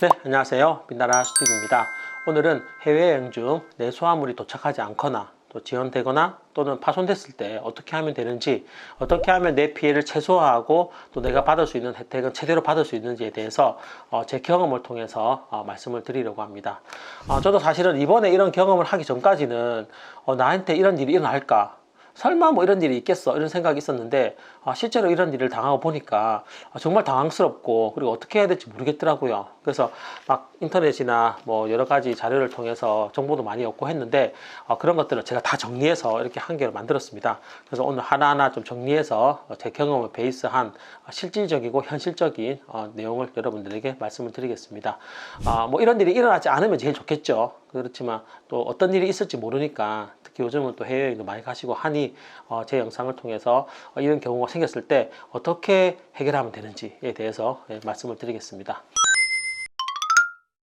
네, 안녕하세요. 빛나라 스티브입니다. 오늘은 해외여행 중 내 수화물이 도착하지 않거나 또 지연되거나 또는 파손됐을 때 어떻게 하면 되는지, 어떻게 하면 내 피해를 최소화하고 또 내가 받을 수 있는 혜택은 최대로 받을 수 있는지에 대해서 제 경험을 통해서 말씀을 드리려고 합니다. 저도 사실은 이번에 이런 경험을 하기 전까지는 나한테 이런 일이 일어날까? 설마 뭐 이런 일이 있겠어 이런 생각이 있었는데 실제로 이런 일을 당하고 보니까 정말 당황스럽고 그리고 어떻게 해야 될지 모르겠더라고요. 그래서 막 인터넷이나 뭐 여러 가지 자료를 통해서 정보도 많이 얻고 했는데 그런 것들을 제가 다 정리해서 이렇게 한 개로 만들었습니다. 그래서 오늘 하나하나 좀 정리해서 제 경험을 베이스한 실질적이고 현실적인 내용을 여러분들에게 말씀을 드리겠습니다. 뭐 이런 일이 일어나지 않으면 제일 좋겠죠. 그렇지만 또 어떤 일이 있을지 모르니까 특히 요즘은 또 해외여행도 많이 가시고 하니 제 영상을 통해서 이런 경우가 생겼을 때 어떻게 해결하면 되는지에 대해서 말씀을 드리겠습니다.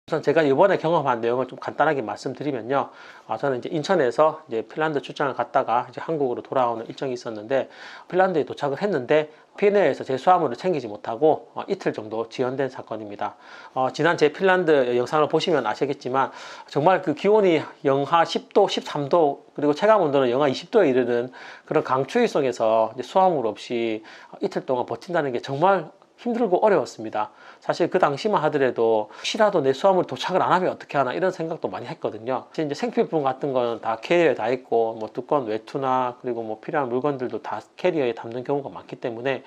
우선 제가 이번에 경험한 내용을 좀 간단하게 말씀드리면요. 저는 이제 인천에서 이제 핀란드 출장을 갔다가 이제 한국으로 돌아오는 일정이 있었는데 핀란드에 도착을 했는데 피네에서 제 수화물을 챙기지 못하고 이틀 정도 지연된 사건입니다. 지난 제 핀란드 영상을 보시면 아시겠지만 정말 그 기온이 영하 10도, 13도 그리고 체감 온도는 영하 20도에 이르는 그런 강추위 속에서 이제 수화물 없이 이틀 동안 버틴다는 게 정말 힘들고 어려웠습니다. 사실 그 당시만 하더라도 혹시라도 내 수화물이 도착을 안 하면 어떻게 하나 이런 생각도 많이 했거든요. 이제 생필품 같은 거는 다 캐리어에 다 있고 뭐 두꺼운 외투나 그리고 뭐 필요한 물건들도 다 캐리어에 담는 경우가 많기 때문에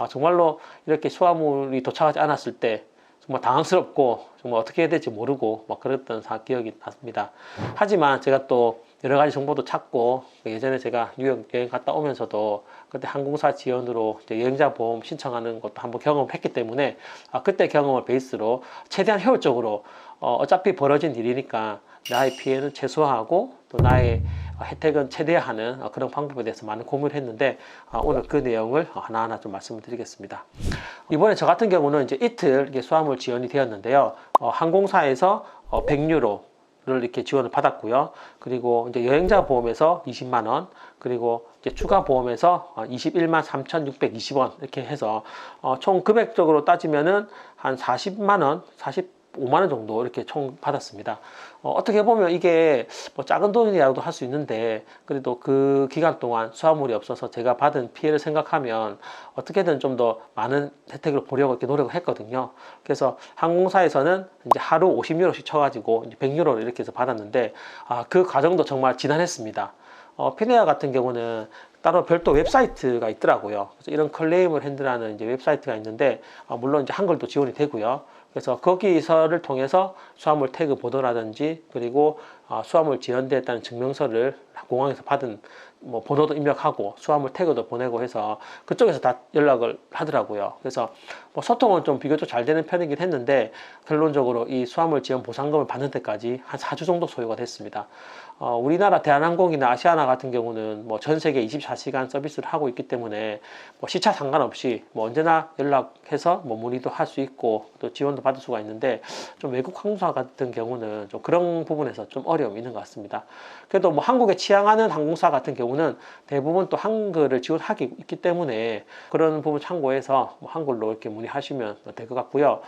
정말로 이렇게 수화물이 도착하지 않았을 때 정말 당황스럽고 정말 어떻게 해야 될지 모르고 막 그랬던 기억이 납니다. 하지만 제가 또 여러 가지 정보도 찾고 예전에 제가 뉴욕 여행 갔다 오면서도 그때 항공사 지원으로 이제 여행자 보험 신청하는 것도 한번 경험했기 때문에 그때 경험을 베이스로 최대한 효율적으로 어차피 벌어진 일이니까 나의 피해는 최소화하고 또 나의 혜택은 최대화하는 그런 방법에 대해서 많은 고민을 했는데 오늘 그 내용을 하나하나 좀 말씀을 드리겠습니다. 이번에 저 같은 경우는 이제 이틀 수화물 지원이 되었는데요. 항공사에서 100유로 를 이렇게 지원을 받았고요. 그리고 이제 여행자 보험에서 20만 원, 그리고 이제 추가 보험에서 21만 3,620원 이렇게 해서 총 금액적으로 따지면은 한 40만 원, 45만 원 정도 이렇게 총 받았습니다. 어떻게 보면 이게 뭐 작은 돈이라고도 할 수 있는데 그래도 그 기간 동안 수화물이 없어서 제가 받은 피해를 생각하면 어떻게든 좀 더 많은 혜택을 보려고 이렇게 노력을 했거든요. 그래서 항공사에서는 이제 하루 50유로씩 쳐가지고 이제 100유로를 이렇게 해서 받았는데 그 과정도 정말 지난했습니다. 피네아 같은 경우는 따로 별도 웹사이트가 있더라고요. 그래서 이런 클레임을 핸들하는 이제 웹사이트가 있는데 물론 이제 한글도 지원이 되고요. 그래서 거기서를 통해서 수화물 태그 보도라든지 그리고 수화물 지연됐다는 증명서를 공항에서 받은 뭐 번호도 입력하고 수화물 태그도 보내고 해서 그쪽에서 다 연락을 하더라고요. 그래서 뭐 소통은 좀 비교적 잘 되는 편이긴 했는데 결론적으로 이 수화물 지원 보상금을 받는 데까지 한 4주 정도 소요가 됐습니다. 우리나라 대한항공이나 아시아나 같은 경우는 뭐 전 세계 24시간 서비스를 하고 있기 때문에 뭐 시차 상관없이 뭐 언제나 연락해서 뭐 문의도 할 수 있고 또 지원도 받을 수가 있는데 좀 외국 항공사 같은 경우는 좀 그런 부분에서 좀 어려움이 있는 것 같습니다. 그래도 뭐 한국에 취항하는 항공사 같은 경우는 대부분 또 한글을 지원하기 있기 때문에 그런 부분 참고해서 뭐 한글로 이렇게 문의하시면 될 것 같고요.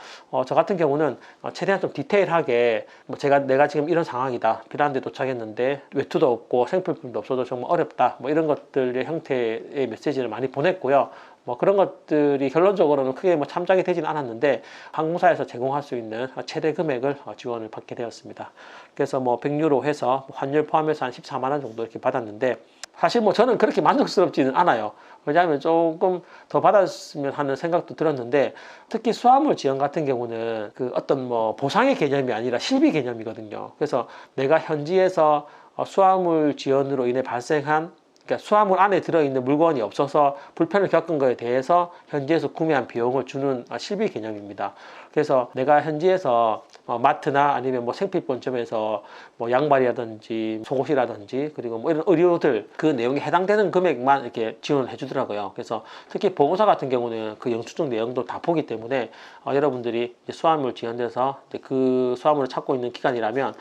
저 같은 경우는 최대한 좀 디테일하게 뭐 내가 지금 이런 상황이다. 핀란드에 도착했는데 외투도 없고 생필품도 없어도 정말 어렵다. 뭐 이런 것들의 형태의 메시지를 많이 보냈고요. 뭐 그런 것들이 결론적으로는 크게 뭐 참작이 되지는 않았는데 항공사에서 제공할 수 있는 최대 금액을 지원을 받게 되었습니다. 그래서 뭐 100유로 해서 환율 포함해서 한 14만 원 정도 이렇게 받았는데 사실 뭐 저는 그렇게 만족스럽지는 않아요. 왜냐하면 조금 더 받았으면 하는 생각도 들었는데 특히 수화물 지원 같은 경우는 그 어떤 뭐 보상의 개념이 아니라 실비 개념이거든요. 그래서 내가 현지에서 수화물 지원으로 인해 발생한 그러니까 수화물 안에 들어있는 물건이 없어서 불편을 겪은 것에 대해서 현지에서 구매한 비용을 주는 실비 개념입니다. 그래서 내가 현지에서 마트나 아니면 뭐 생필품점에서 뭐 양말이라든지 속옷이라든지 그리고 뭐 이런 의료들 그 내용에 해당되는 금액만 이렇게 지원을 해주더라고요. 그래서 특히 보험사 같은 경우는 그 영수증 내용도 다 보기 때문에 여러분들이 수화물 지원돼서 이제 그 수화물을 찾고 있는 기간이라면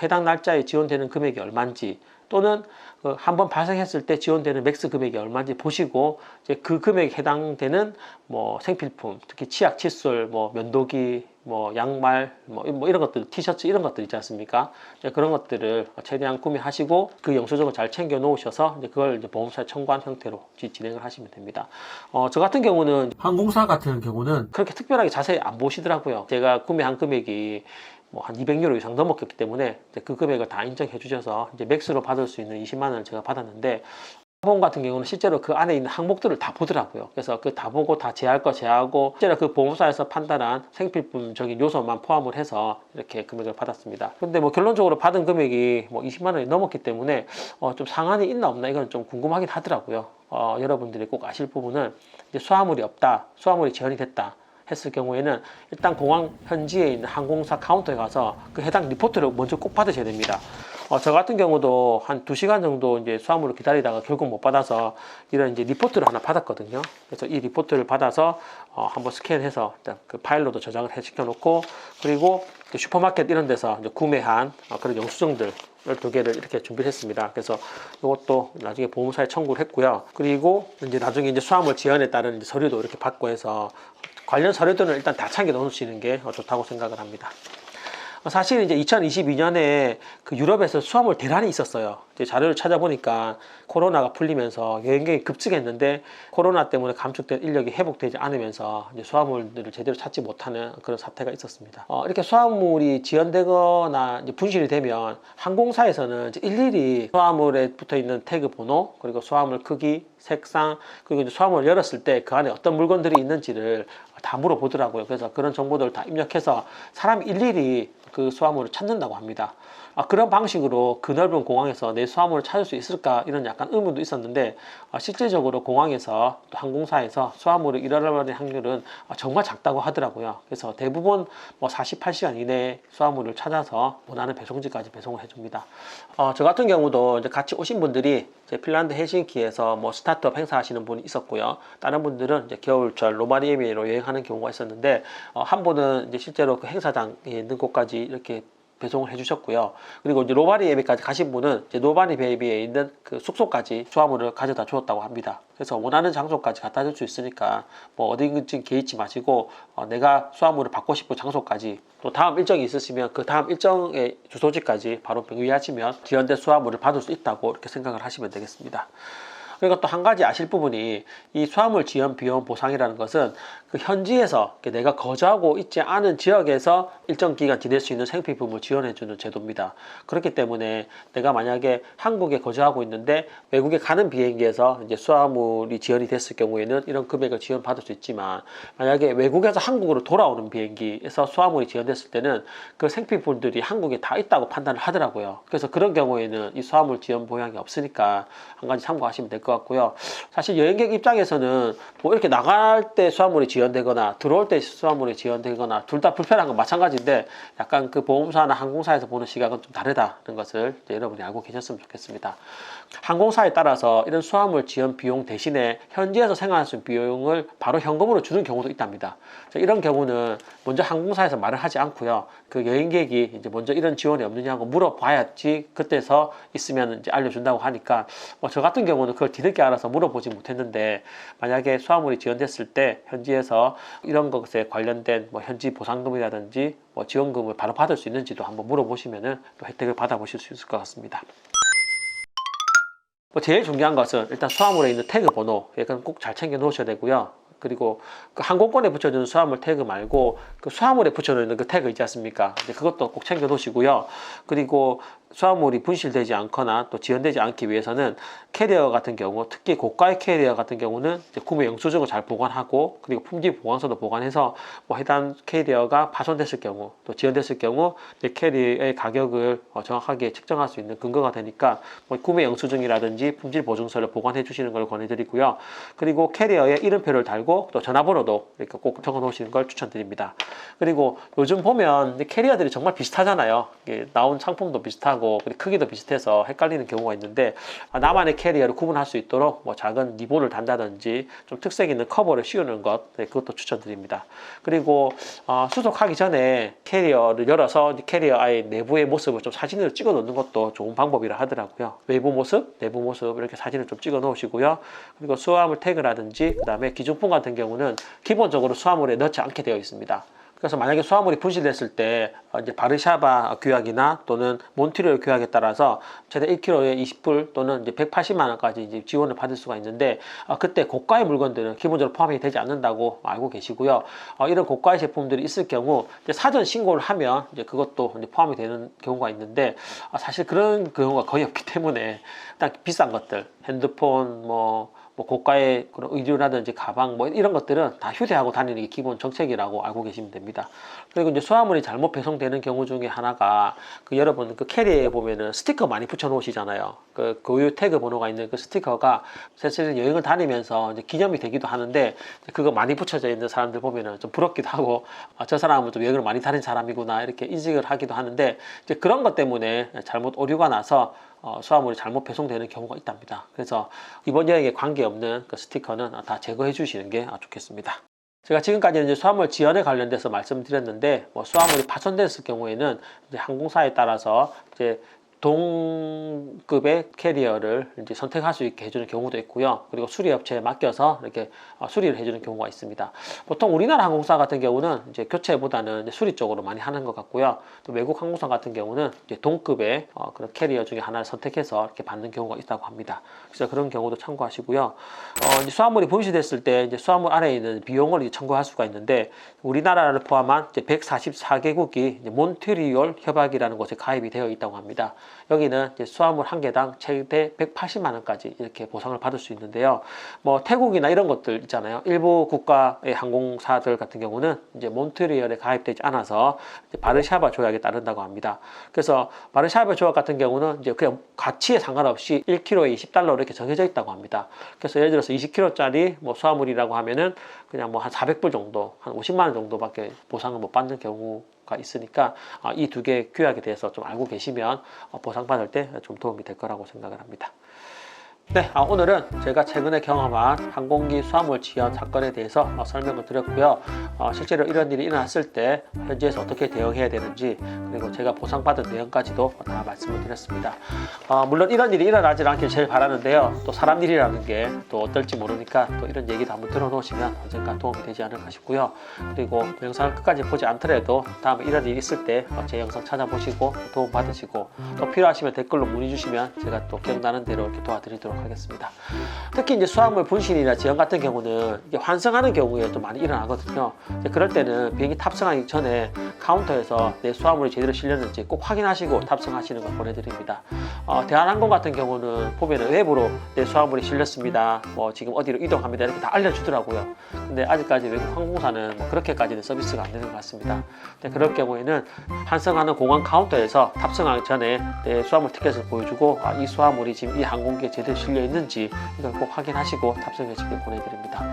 해당 날짜에 지원되는 금액이 얼마인지 또는 한번 발생했을 때 지원되는 맥스 금액이 얼마인지 보시고 이제 그 금액에 해당되는 뭐 생필품, 특히 치약, 칫솔, 뭐 면도기, 뭐 양말, 뭐 이런 것들, 티셔츠 이런 것들 있지 않습니까? 그런 것들을 최대한 구매하시고 그 영수증을 잘 챙겨 놓으셔서 이제 그걸 이제 보험사에 청구한 형태로 진행을 하시면 됩니다. 저 같은 경우는 항공사 같은 경우는 그렇게 특별하게 자세히 안 보시더라고요. 제가 구매한 금액이 뭐 한 200유로 이상 넘었기 때문에 그 금액을 다 인정해 주셔서 이제 맥스로 받을 수 있는 20만 원을 제가 받았는데, 보험 같은 경우는 실제로 그 안에 있는 항목들을 다 보더라고요. 그래서 그 다 보고 다 제할 거 제하고 실제로 그 보험사에서 판단한 생필품적인 요소만 포함을 해서 이렇게 금액을 받았습니다. 근데 뭐 결론적으로 받은 금액이 뭐 20만 원이 넘었기 때문에 좀 상한이 있나 없나 이건 좀 궁금하긴 하더라고요. 여러분들이 꼭 아실 부분은 이제 수화물이 없다, 수화물이 지연이 됐다 했을 경우에는 일단 공항 현지에 있는 항공사 카운터에 가서 그 해당 리포트를 먼저 꼭 받으셔야 됩니다. 저 같은 경우도 한 2시간 정도 이제 수화물을 기다리다가 결국 못 받아서 이런 이제 리포트를 하나 받았거든요. 그래서 이 리포트를 받아서 한번 스캔해서 일단 그 파일로도 저장을 시켜 놓고, 그리고 슈퍼마켓 이런 데서 이제 구매한 그런 영수증들 12개를 이렇게 준비를 했습니다. 그래서 이것도 나중에 보험사에 청구를 했고요. 그리고 이제 나중에 이제 수화물 지연에 따른 이제 서류도 이렇게 받고 해서 관련 서류들은 일단 다 챙겨 놓으시는 게 좋다고 생각을 합니다. 사실 이제 2022년에 그 유럽에서 수화물 대란이 있었어요. 이제 자료를 찾아보니까 코로나가 풀리면서 여행객이 급증했는데 코로나 때문에 감축된 인력이 회복되지 않으면서 이제 수화물들을 제대로 찾지 못하는 그런 사태가 있었습니다. 이렇게 수화물이 지연되거나 이제 분실이 되면 항공사에서는 이제 일일이 수화물에 붙어 있는 태그 번호, 그리고 수화물 크기, 색상, 그리고 이제 수화물을 열었을 때 그 안에 어떤 물건들이 있는지를 다 물어보더라고요. 그래서 그런 정보들을 다 입력해서 사람이 일일이 그 수화물을 찾는다고 합니다. 그런 방식으로 그 넓은 공항에서 내 수화물을 찾을 수 있을까 이런 약간 의문도 있었는데, 실질적으로 공항에서 또 항공사에서 수화물을 잃어버릴 확률은 정말 작다고 하더라고요. 그래서 대부분 뭐 48시간 이내에 수화물을 찾아서 원하는 배송지까지 배송을 해줍니다. 저 같은 경우도 이제 같이 오신 분들이 이제 핀란드 헬싱키에서 뭐 스타트업 행사하시는 분이 있었고요. 다른 분들은 이제 겨울철 로마니에미로 여행하는 경우가 있었는데, 한 분은 이제 실제로 그 행사장에 있는 곳까지 이렇게 배송을 해주셨고요. 그리고 이제 로바리에비까지 가신 분은 이제 로바리에비에 있는 그 숙소까지 수화물을 가져다 주었다고 합니다. 그래서 원하는 장소까지 갖다 줄 수 있으니까 뭐 어디든지 개의치 마시고 내가 수화물을 받고 싶은 장소까지, 또 다음 일정이 있으시면 그 다음 일정의 주소지까지 바로 병위하시면 지연된 수화물을 받을 수 있다고 이렇게 생각을 하시면 되겠습니다. 그리고 또 한 가지 아실 부분이, 이 수화물 지연 비용 보상이라는 것은 그 현지에서 내가 거주하고 있지 않은 지역에서 일정 기간 지낼 수 있는 생필품을 지원해주는 제도입니다. 그렇기 때문에 내가 만약에 한국에 거주하고 있는데 외국에 가는 비행기에서 이제 수화물이 지연이 됐을 경우에는 이런 금액을 지원받을 수 있지만, 만약에 외국에서 한국으로 돌아오는 비행기에서 수화물이 지연됐을 때는 그 생필품들이 한국에 다 있다고 판단을 하더라고요. 그래서 그런 경우에는 이 수화물 지연 보장이 없으니까 한 가지 참고하시면 될 것 같고요. 사실 여행객 입장에서는 뭐 이렇게 나갈 때 수화물이 지연되거나 들어올 때 수화물이 지연되거나 둘 다 불편한 건 마찬가지인데, 약간 그 보험사나 항공사에서 보는 시각은 좀 다르다는 것을 여러분이 알고 계셨으면 좋겠습니다. 항공사에 따라서 이런 수화물 지연 비용 대신에 현지에서 생활할 수 있는 비용을 바로 현금으로 주는 경우도 있답니다. 이런 경우는 먼저 항공사에서 말을 하지 않고요. 그 여행객이 이제 먼저 이런 지원이 없느냐고 물어봐야지 그때서 있으면 이제 알려준다고 하니까, 저 같은 경우는 그걸 뒤늦게 알아서 물어보지 못했는데, 만약에 수화물이 지연됐을 때 현지에서 이런 것에 관련된 뭐 현지 보상금이라든지 뭐 지원금을 바로 받을 수 있는지도 한번 물어보시면은 또 혜택을 받아보실 수 있을 것 같습니다. 제일 중요한 것은 일단 수화물에 있는 태그 번호, 이건 꼭 잘 챙겨 놓으셔야 되고요. 그리고 그 항공권에 붙여주는 수화물 태그 말고 그 수화물에 붙여놓는 그 태그 있지 않습니까? 그것도 꼭 챙겨 놓으시고요. 그리고 수화물이 분실되지 않거나 또 지연되지 않기 위해서는 캐리어 같은 경우, 특히 고가의 캐리어 같은 경우는 이제 구매 영수증을 잘 보관하고, 그리고 품질 보관서도 보관해서 뭐 해당 캐리어가 파손됐을 경우 또 지연됐을 경우 이제 캐리어의 가격을 정확하게 측정할 수 있는 근거가 되니까 뭐 구매 영수증이라든지 품질 보증서를 보관해 주시는 걸 권해드리고요. 그리고 캐리어에 이름표를 달고 또 전화번호도 이렇게 꼭 적어 놓으시는 걸 추천드립니다. 그리고 요즘 보면 캐리어들이 정말 비슷하잖아요. 나온 상품도 비슷하고 사이즈하고 크기도 비슷해서 헷갈리는 경우가 있는데 나만의 캐리어를 구분할 수 있도록 뭐 작은 리본을 단다든지 좀 특색 있는 커버를 씌우는 것, 그것도 추천드립니다. 그리고 수속하기 전에 캐리어를 열어서 캐리어 아예 내부의 모습을 좀 사진으로 찍어 놓는 것도 좋은 방법이라 하더라고요. 외부 모습, 내부 모습 이렇게 사진을 좀 찍어 놓으시고요. 그리고 수화물 태그라든지 그 다음에 기중품 같은 경우는 기본적으로 수화물에 넣지 않게 되어 있습니다. 그래서 만약에 수화물이 분실됐을 때 이제 바르샤바 규약이나 또는 몬트리올 규약에 따라서 최대 1kg에 20불 또는 이제 180만 원까지 이제 지원을 받을 수가 있는데 그때 고가의 물건들은 기본적으로 포함이 되지 않는다고 알고 계시고요. 이런 고가의 제품들이 있을 경우 이제 사전 신고를 하면 이제 그것도 이제 포함이 되는 경우가 있는데 사실 그런 경우가 거의 없기 때문에 일단 비싼 것들, 핸드폰 뭐 고가의 그런 의류라든지 가방 뭐 이런 것들은 다 휴대하고 다니는 게 기본 정책이라고 알고 계시면 됩니다. 그리고 이제 수화물이 잘못 배송되는 경우 중에 하나가 여러분 캐리어에 보면은 스티커 많이 붙여 놓으시잖아요. 그 고유 태그 번호가 있는 그 스티커가 사실은 여행을 다니면서 이제 기념이 되기도 하는데 그거 많이 붙여져 있는 사람들 보면은 좀 부럽기도 하고 저 사람은 좀 여행을 많이 다닌 사람이구나 이렇게 인식을 하기도 하는데 이제 그런 것 때문에 잘못 오류가 나서 수화물이 잘못 배송되는 경우가 있답니다. 그래서 이번 여행에 관계없는 그 스티커는 다 제거해 주시는 게 좋겠습니다. 제가 지금까지는 이제 수화물 지연에 관련돼서 말씀드렸는데 수화물이 파손됐을 경우에는 이제 항공사에 따라서 이제 동급의 캐리어를 이제 선택할 수 있게 해주는 경우도 있고요. 그리고 수리업체에 맡겨서 이렇게 수리를 해주는 경우가 있습니다. 보통 우리나라 항공사 같은 경우는 이제 교체보다는 이제 수리 쪽으로 많이 하는 것 같고요. 또 외국 항공사 같은 경우는 이제 동급의 그런 캐리어 중에 하나를 선택해서 이렇게 받는 경우가 있다고 합니다. 그래서 그런 경우도 참고하시고요. 이제 수화물이 분실됐을 때 이제 수화물 안에 있는 비용을 이제 청구할 수가 있는데 우리나라를 포함한 이제 144개국이 이제 몬트리올 협약이라는 곳에 가입이 되어 있다고 합니다. 여기는 이제 수화물 한 개당 최대 180만 원까지 이렇게 보상을 받을 수 있는데요. 뭐 태국이나 이런 것들 있잖아요. 일부 국가의 항공사들 같은 경우는 이제 몬트리올에 가입되지 않아서 이제 바르샤바 조약에 따른다고 합니다. 그래서 바르샤바 조약 같은 경우는 이제 그냥 가치에 상관없이 1kg에 20달러로 이렇게 정해져 있다고 합니다. 그래서 예를 들어서 20kg짜리 뭐 수화물이라고 하면은 그냥 뭐 한 400불 정도, 한 50만 원 정도밖에 보상을 못 받는 경우가 있으니까 이 두 개의 규약에 대해서 좀 알고 계시면 보상받을 때 좀 도움이 될 거라고 생각을 합니다. 네, 오늘은 제가 최근에 경험한 항공기 수화물 지연 사건에 대해서 설명을 드렸고요. 실제로 이런 일이 일어났을 때 현지에서 어떻게 대응해야 되는지 그리고 제가 보상받은 내용까지도 다 말씀을 드렸습니다. 물론 이런 일이 일어나지 않길 제일 바라는데요. 또 사람 일이라는 게 또 어떨지 모르니까 또 이런 얘기도 한번 들어놓으시면 언젠가 도움이 되지 않을까 싶고요. 그리고 영상을 끝까지 보지 않더라도 다음에 이런 일이 있을 때 제 영상 찾아보시고 도움 받으시고 또 필요하시면 댓글로 문의 주시면 제가 또 기억나는 대로 이렇게 도와드리도록 하겠습니다. 특히 이제 수화물 분실이나 지연 같은 경우는 이게 환승하는 경우에 좀 많이 일어나거든요. 그럴 때는 비행기 탑승하기 전에 카운터에서 내 수화물이 제대로 실렸는지 꼭 확인하시고 탑승하시는 걸 보내드립니다. 대한항공 같은 경우는 보면은 외부로 내 수화물이 실렸습니다. 뭐 지금 어디로 이동합니다. 이렇게 다 알려주더라고요. 근데 아직까지 외국 항공사는 뭐 그렇게까지는 서비스가 안 되는 것 같습니다. 근데 그럴 경우에는 환승하는 공항 카운터에서 탑승하기 전에 내 수화물 티켓을 보여주고 이 수화물이 지금 이 항공기에 제대로 실려 있는지 이걸 꼭 확인하시고 탑승해 주길 보내드립니다.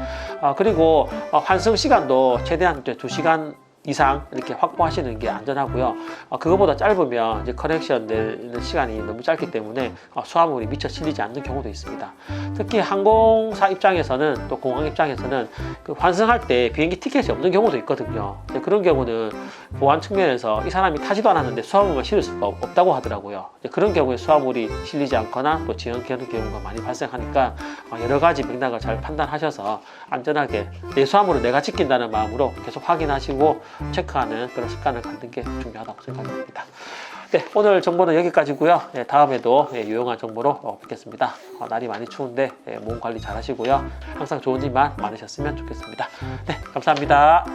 그리고 환승 시간도 최대한 2시간 이상 이렇게 확보하시는 게 안전하고요. 그거보다 짧으면 이제 커넥션 되는 시간이 너무 짧기 때문에 수화물이 미처 실리지 않는 경우도 있습니다. 특히 항공사 입장에서는 또 공항 입장에서는 그 환승할 때 비행기 티켓이 없는 경우도 있거든요. 그런 경우는 보안 측면에서 이 사람이 타지도 않았는데 수화물만 실을 수가 없다고 하더라고요. 그런 경우에 수화물이 실리지 않거나 또 지연되는 경우가 많이 발생하니까 여러 가지 맥락을 잘 판단하셔서 안전하게 내 수화물을 내가 지킨다는 마음으로 계속 확인하시고 체크하는 그런 습관을 갖는 게 중요하다고 생각합니다. 네, 오늘 정보는 여기까지고요. 네, 다음에도 유용한 정보로 뵙겠습니다. 날이 많이 추운데 몸 관리 잘 하시고요. 항상 좋은 일만 많으셨으면 좋겠습니다. 네, 감사합니다.